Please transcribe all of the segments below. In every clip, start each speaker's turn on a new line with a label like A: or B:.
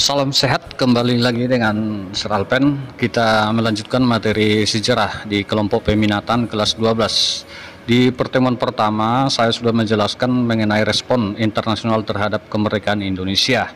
A: Salam sehat, kembali lagi dengan Seralpen. Kita melanjutkan materi sejarah di kelompok peminatan kelas 12. Di pertemuan pertama, saya sudah menjelaskan mengenai respon internasional terhadap kemerdekaan Indonesia.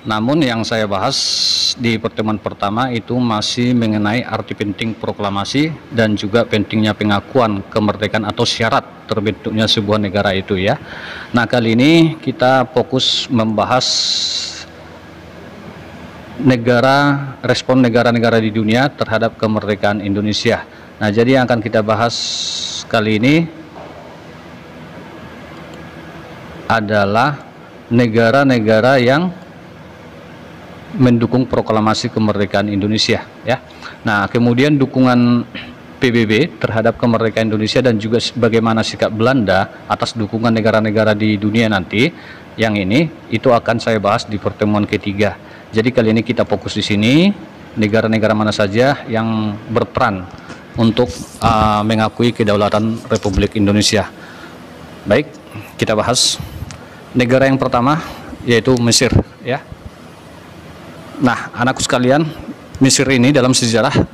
A: Namun yang saya bahas di pertemuan pertama itu masih mengenai arti penting proklamasi dan juga pentingnya pengakuan kemerdekaan atau syarat terbentuknya sebuah negara itu ya. Nah, kali ini kita fokus membahas respon negara-negara di dunia terhadap kemerdekaan Indonesia. Nah, jadi yang akan kita bahas kali ini adalah negara-negara yang mendukung proklamasi kemerdekaan Indonesia ya. Nah, kemudian dukungan PBB terhadap kemerdekaan Indonesia dan juga bagaimana sikap Belanda atas dukungan negara-negara di dunia nanti, yang ini itu akan saya bahas di pertemuan ketiga. Jadi kali ini kita fokus di sini negara-negara mana saja yang berperan untuk mengakui kedaulatan Republik Indonesia. Baik, kita bahas negara yang pertama yaitu Mesir ya. Nah, anakku sekalian, Mesir ini dalam sejarah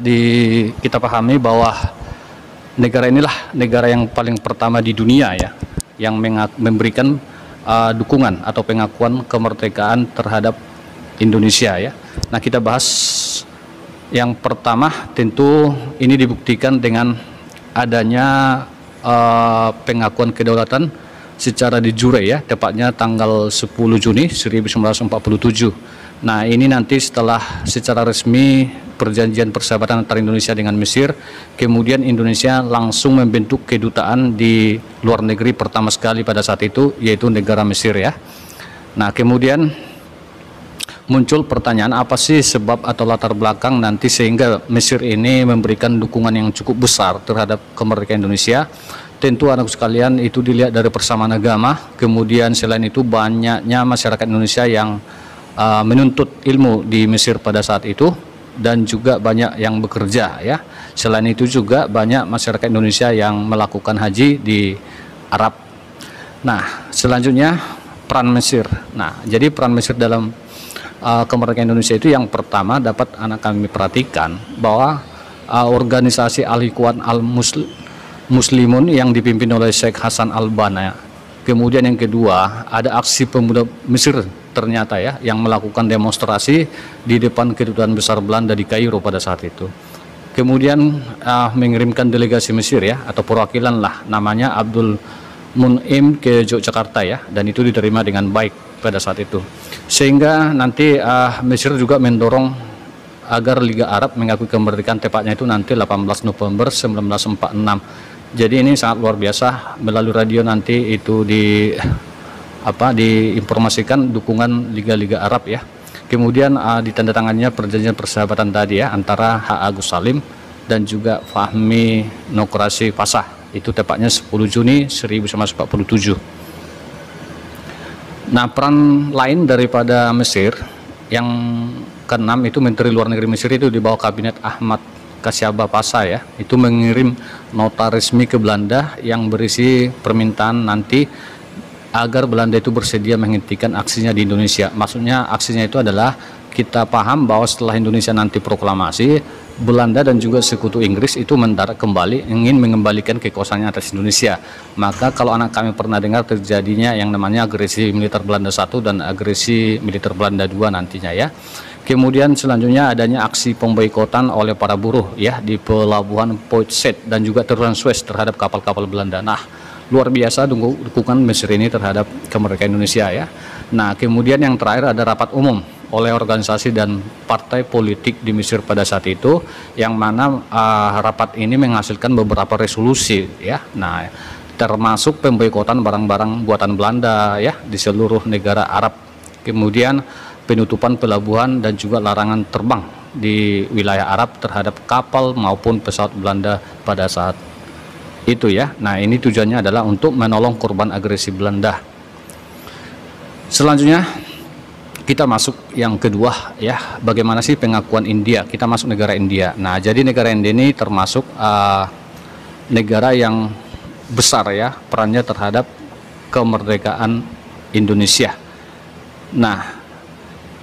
A: kita pahami bahwa negara inilah negara yang paling pertama di dunia ya, yang memberikan dukungan atau pengakuan kemerdekaan terhadap Indonesia ya. Nah, kita bahas yang pertama, tentu ini dibuktikan dengan adanya pengakuan kedaulatan secara de jure ya, tepatnya tanggal 10 Juni 1947. Nah, ini nanti setelah secara resmi perjanjian persahabatan antara Indonesia dengan Mesir, kemudian Indonesia langsung membentuk kedutaan di luar negeri pertama sekali pada saat itu, yaitu negara Mesir ya. Nah, kemudian muncul pertanyaan, apa sih sebab atau latar belakang nanti sehingga Mesir ini memberikan dukungan yang cukup besar terhadap kemerdekaan Indonesia? Tentu anak sekalian itu dilihat dari persamaan agama, kemudian selain itu banyaknya masyarakat Indonesia yang menuntut ilmu di Mesir pada saat itu, dan juga banyak yang bekerja ya. Selain itu juga banyak masyarakat Indonesia yang melakukan haji di Arab. Nah, selanjutnya peran Mesir. Nah, jadi peran Mesir dalam kemerdekaan Indonesia itu yang pertama dapat anak kami perhatikan bahwa organisasi Al-Ikhwan Al-Muslimun yang dipimpin oleh Sheikh Hasan Al-Banna. Kemudian yang kedua, ada aksi pemuda Mesir ternyata ya, yang melakukan demonstrasi di depan kedutaan besar Belanda di Kairo pada saat itu. Kemudian mengirimkan delegasi Mesir ya, atau perwakilan lah, namanya Abdul Mun'im ke Yogyakarta ya, dan itu diterima dengan baik pada saat itu. Sehingga nanti Mesir juga mendorong agar Liga Arab mengakui kemerdekaan, tepatnya itu nanti 18 November 1946. Jadi ini sangat luar biasa, melalui radio nanti itu diinformasikan dukungan Liga-Liga Arab ya. Kemudian ditandatangannya perjanjian persahabatan tadi ya, antara H. Agus Salim dan juga Fahmi Nokrasi Pasha, itu tepatnya 10 Juni 1947. Nah, peran lain daripada Mesir yang keenam itu Menteri Luar Negeri Mesir itu di bawah kabinet Ahmad Kasyaba Pasha ya, itu mengirim nota resmi ke Belanda yang berisi permintaan nanti agar Belanda itu bersedia menghentikan aksinya di Indonesia. Maksudnya aksinya itu adalah, kita paham bahwa setelah Indonesia nanti proklamasi, Belanda dan juga sekutu Inggris itu mendarat kembali, ingin mengembalikan kekuasaannya atas Indonesia. Maka kalau anak kami pernah dengar terjadinya yang namanya agresi militer Belanda 1 dan agresi militer Belanda 2 nantinya ya. Kemudian selanjutnya adanya aksi pemboikotan oleh para buruh ya di pelabuhan Port Said dan juga terowongan Suez terhadap kapal-kapal Belanda. Nah, luar biasa dukungan Mesir ini terhadap kemerdekaan Indonesia ya. Nah, kemudian yang terakhir ada rapat umum oleh organisasi dan partai politik di Mesir pada saat itu, yang mana rapat ini menghasilkan beberapa resolusi ya. Nah, termasuk pemboikotan barang-barang buatan Belanda ya di seluruh negara Arab. Kemudian penutupan pelabuhan dan juga larangan terbang di wilayah Arab terhadap kapal maupun pesawat Belanda pada saat itu ya. Nah, ini tujuannya adalah untuk menolong korban agresi Belanda. Selanjutnya kita masuk yang kedua ya, bagaimana sih pengakuan India. Kita masuk negara India. Nah, jadi negara India ini termasuk negara yang besar ya perannya terhadap kemerdekaan Indonesia. Nah,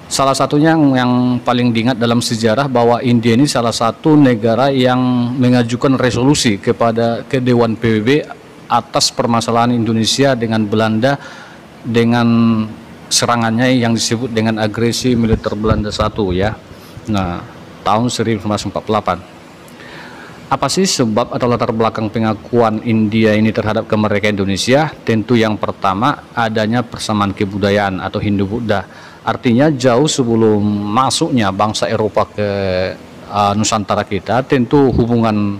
A: Salah satunya yang paling diingat dalam sejarah bahwa India ini salah satu negara yang mengajukan resolusi ke Dewan PBB atas permasalahan Indonesia dengan Belanda dengan serangannya yang disebut dengan agresi militer Belanda I ya. Nah, tahun 1948. Apa sih sebab atau latar belakang pengakuan India ini terhadap kemerdekaan Indonesia? Tentu yang pertama adanya persamaan kebudayaan atau Hindu-Buddha. Artinya jauh sebelum masuknya bangsa Eropa ke Nusantara kita, tentu hubungan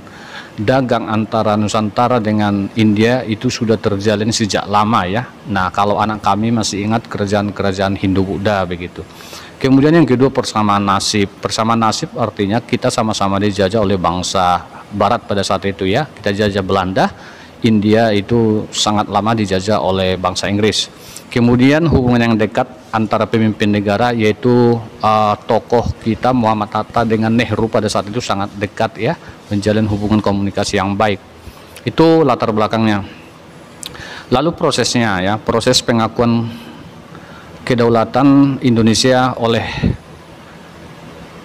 A: dagang antara Nusantara dengan India itu sudah terjalin sejak lama ya. Nah, kalau anak kami masih ingat kerajaan-kerajaan Hindu-Buddha begitu. Kemudian yang kedua persamaan nasib. Persamaan nasib artinya kita sama-sama dijajah oleh bangsa Barat pada saat itu ya. Kita jajah Belanda, India itu sangat lama dijajah oleh bangsa Inggris. Kemudian hubungan yang dekat antara pemimpin negara yaitu tokoh kita Muhammad Hatta dengan Nehru pada saat itu sangat dekat ya, menjalin hubungan komunikasi yang baik. Itu latar belakangnya. Lalu prosesnya ya, proses pengakuan kedaulatan Indonesia oleh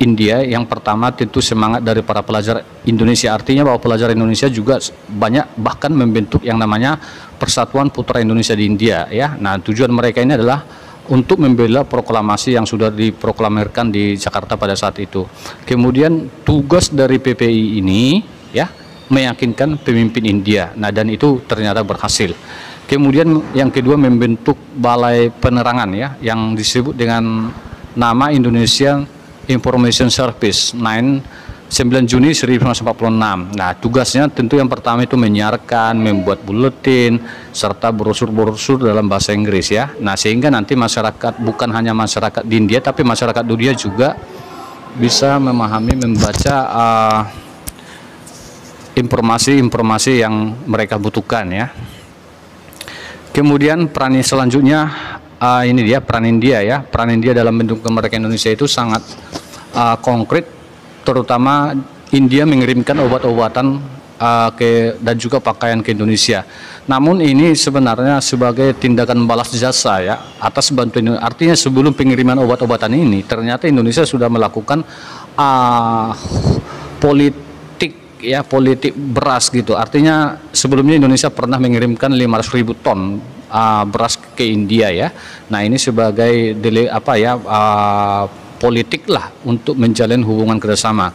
A: India yang pertama tentu semangat dari para pelajar Indonesia, artinya bahwa pelajar Indonesia juga banyak bahkan membentuk yang namanya Persatuan Putra Indonesia di India ya. Nah, tujuan mereka ini adalah untuk membela proklamasi yang sudah diproklamirkan di Jakarta pada saat itu. Kemudian tugas dari PPI ini ya meyakinkan pemimpin India. Nah, dan itu ternyata berhasil. Kemudian yang kedua membentuk balai penerangan ya yang disebut dengan nama Indonesia Information Service 9 Juni 1946. Nah, tugasnya tentu yang pertama itu menyiarkan, membuat buletin, serta brosur-brosur dalam bahasa Inggris ya. Nah, sehingga nanti masyarakat, bukan hanya masyarakat di India, tapi masyarakat dunia juga bisa memahami, membaca informasi-informasi yang mereka butuhkan ya. Kemudian peran selanjutnya ini dia peran India ya. Peran India dalam bentuk kemerdekaan Indonesia itu sangat konkret, terutama India mengirimkan obat-obatan dan juga pakaian ke Indonesia. Namun ini sebenarnya sebagai tindakan balas jasa ya atas bantuan. Artinya sebelum pengiriman obat-obatan ini ternyata Indonesia sudah melakukan politik beras gitu. Artinya sebelumnya Indonesia pernah mengirimkan 500.000 ton beras ke India ya. Nah, ini sebagai politik lah untuk menjalin hubungan kerjasama.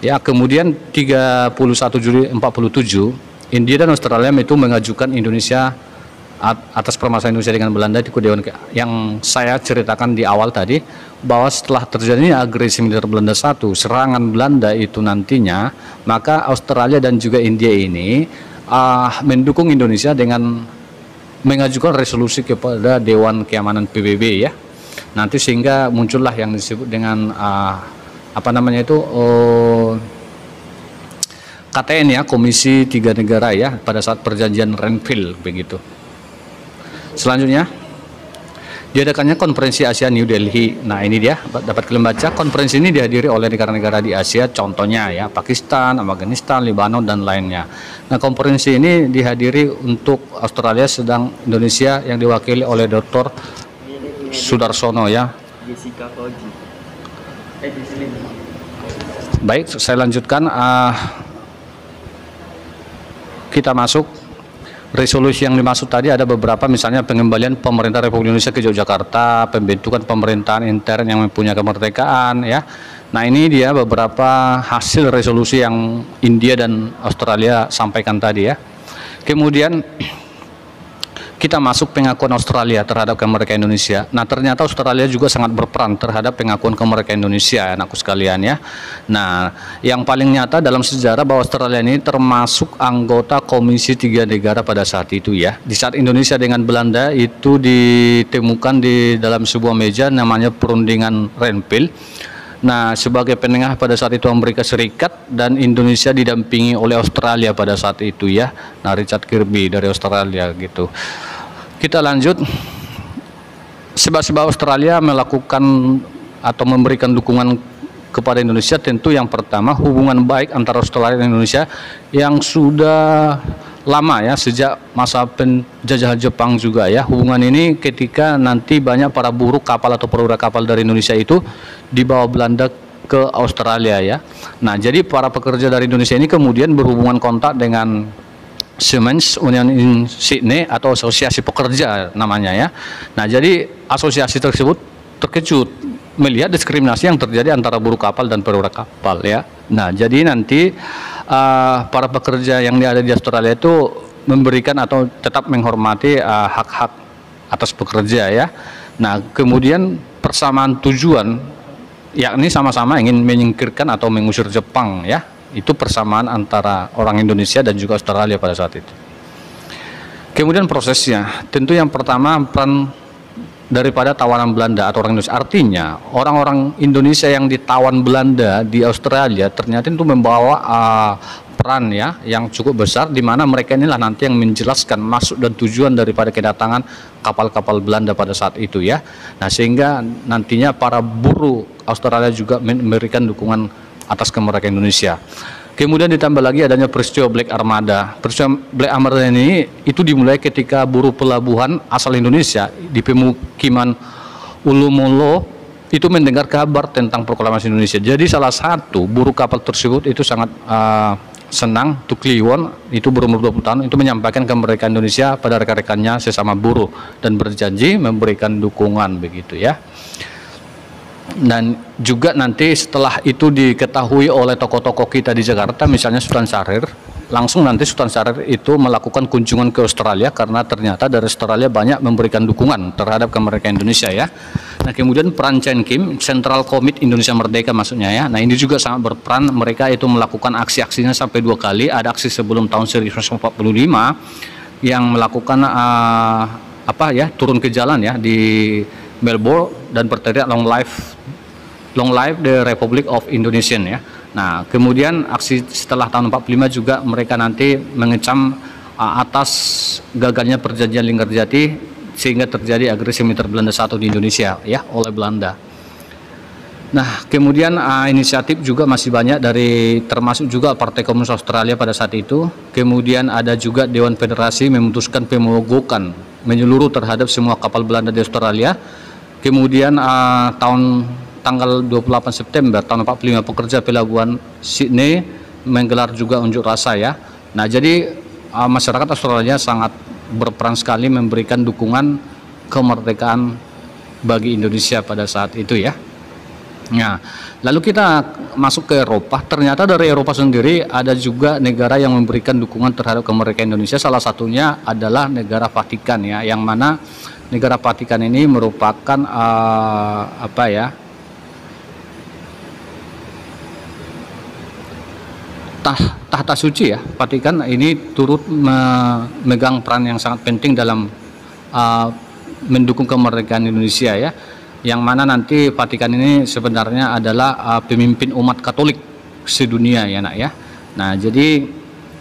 A: Ya, kemudian 31 Juli 47 India dan Australia itu mengajukan Indonesia atas permasalahan Indonesia dengan Belanda di Dewan yang saya ceritakan di awal tadi, bahwa setelah terjadinya agresi militer Belanda I, serangan Belanda itu nantinya, maka Australia dan juga India ini mendukung Indonesia dengan mengajukan resolusi kepada Dewan Keamanan PBB ya. Nanti sehingga muncullah yang disebut dengan KTN ya, Komisi Tiga Negara ya, pada saat perjanjian Renville begitu. Selanjutnya diadakannya konferensi Asia New Delhi. Nah, ini dia dapat kalian baca. Konferensi ini dihadiri oleh negara-negara di Asia, contohnya ya Pakistan, Afghanistan, Lebanon dan lainnya. Nah, konferensi ini dihadiri untuk Australia, sedang Indonesia yang diwakili oleh Dr. Sudarsono ya. Baik, saya lanjutkan. Kita masuk resolusi yang dimaksud tadi ada beberapa, misalnya pengembalian pemerintah Republik Indonesia ke Yogyakarta, pembentukan pemerintahan intern yang mempunyai kemerdekaan ya. Nah, ini dia beberapa hasil resolusi yang India dan Australia sampaikan tadi ya. Kemudian kita masuk pengakuan Australia terhadap kemerdekaan Indonesia. Nah, ternyata Australia juga sangat berperan terhadap pengakuan kemerdekaan Indonesia, anakku sekalian ya. Nah, yang paling nyata dalam sejarah bahwa Australia ini termasuk anggota Komisi Tiga Negara pada saat itu ya. Di saat Indonesia dengan Belanda itu ditemukan di dalam sebuah meja namanya perundingan Renville. Nah, sebagai penengah pada saat itu Amerika Serikat dan Indonesia didampingi oleh Australia pada saat itu ya. Nah, Richard Kirby dari Australia gitu. Kita lanjut. Sebab-sebab Australia melakukan atau memberikan dukungan kepada Indonesia, tentu yang pertama hubungan baik antara Australia dan Indonesia yang sudah lama ya, sejak masa penjajahan Jepang juga ya. Hubungan ini ketika nanti banyak para buruh kapal atau perwira kapal dari Indonesia itu dibawa Belanda ke Australia ya. Nah, jadi para pekerja dari Indonesia ini kemudian berhubungan kontak dengan Siemens Union in Sydney atau asosiasi pekerja namanya ya. Nah, jadi asosiasi tersebut terkejut melihat diskriminasi yang terjadi antara buruh kapal dan perwira kapal ya. Nah, jadi nanti para pekerja yang ada di Australia itu memberikan atau tetap menghormati hak-hak atas pekerja ya. Nah, kemudian persamaan tujuan, yakni sama-sama ingin menyingkirkan atau mengusir Jepang ya. Itu persamaan antara orang Indonesia dan juga Australia pada saat itu. Kemudian prosesnya, tentu yang pertama peran daripada tawanan Belanda atau orang Indonesia. Artinya orang-orang Indonesia yang ditawan Belanda di Australia ternyata itu membawa peran ya yang cukup besar, di mana mereka inilah nanti yang menjelaskan maksud dan tujuan daripada kedatangan kapal-kapal Belanda pada saat itu ya. Nah, sehingga nantinya para buruh Australia juga memberikan dukungan atas kemerdekaan Indonesia. Kemudian ditambah lagi adanya peristiwa Black Armada. Peristiwa Black Armada ini itu dimulai ketika buruh pelabuhan asal Indonesia di pemukiman Ulu Molo itu mendengar kabar tentang proklamasi Indonesia. Jadi salah satu buruh kapal tersebut itu sangat senang, Tukliwon itu berumur 20 tahun itu menyampaikan kemerdekaan Indonesia pada rekan-rekannya sesama buruh dan berjanji memberikan dukungan begitu ya. Dan juga nanti setelah itu diketahui oleh tokoh-tokoh kita di Jakarta, misalnya Sultan Syahrir, langsung nanti Sultan Syahrir itu melakukan kunjungan ke Australia karena ternyata dari Australia banyak memberikan dukungan terhadap kemerdekaan Indonesia ya. Nah, kemudian peran Chen Kim, Central Committee Indonesia Merdeka maksudnya ya. Nah, ini juga sangat berperan, mereka itu melakukan aksi-aksinya sampai 2 kali. Ada aksi sebelum tahun 1945 yang melakukan turun ke jalan ya di Melbourne dan berteriak long life the Republic of Indonesia ya. Nah, kemudian aksi setelah tahun 45 juga mereka nanti mengecam atas gagalnya perjanjian Linggarjati sehingga terjadi agresi militer Belanda I di Indonesia ya oleh Belanda. Nah, kemudian inisiatif juga masih banyak dari termasuk juga Partai Komunis Australia pada saat itu. Kemudian ada juga Dewan Federasi memutuskan pemogokan menyeluruh terhadap semua kapal Belanda di Australia. Kemudian tanggal 28 September tahun 45 pekerja pelabuhan Sydney menggelar juga unjuk rasa ya. Nah, jadi masyarakat Australia sangat berperan sekali memberikan dukungan kemerdekaan bagi Indonesia pada saat itu ya. Nah, lalu kita masuk ke Eropa. Ternyata dari Eropa sendiri ada juga negara yang memberikan dukungan terhadap kemerdekaan Indonesia. Salah satunya adalah negara Vatikan ya, yang mana negara Vatikan ini merupakan tahta suci ya. Vatikan ini turut memegang peran yang sangat penting dalam mendukung kemerdekaan Indonesia ya, yang mana nanti Vatikan ini sebenarnya adalah pemimpin umat Katolik sedunia ya nak ya. Nah, jadi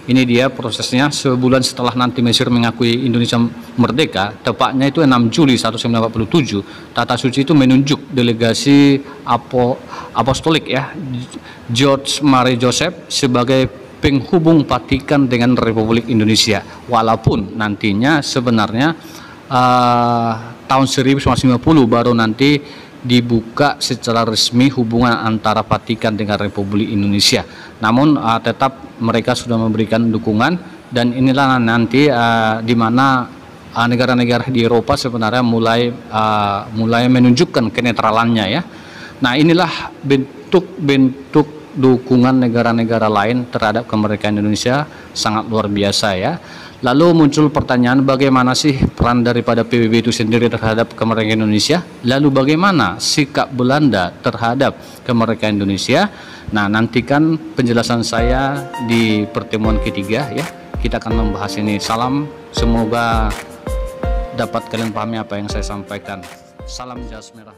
A: ini dia prosesnya. Sebulan setelah nanti Mesir mengakui Indonesia merdeka, tepatnya itu 6 Juli 1947, Tata Suci itu menunjuk delegasi apostolik ya, George Marie Joseph sebagai penghubung Vatikan dengan Republik Indonesia. Walaupun nantinya sebenarnya tahun 1950 baru nanti dibuka secara resmi hubungan antara Vatikan dengan Republik Indonesia. Namun tetap mereka sudah memberikan dukungan, dan inilah nanti di mana negara-negara di Eropa sebenarnya mulai menunjukkan kenetralannya ya. Nah, inilah bentuk-bentuk dukungan negara-negara lain terhadap kemerdekaan Indonesia sangat luar biasa ya. Lalu muncul pertanyaan, bagaimana sih peran daripada PBB itu sendiri terhadap kemerdekaan Indonesia? Lalu bagaimana sikap Belanda terhadap kemerdekaan Indonesia? Nah, nantikan penjelasan saya di pertemuan ketiga ya. Kita akan membahas ini. Salam, semoga dapat kalian pahami apa yang saya sampaikan. Salam jas merah.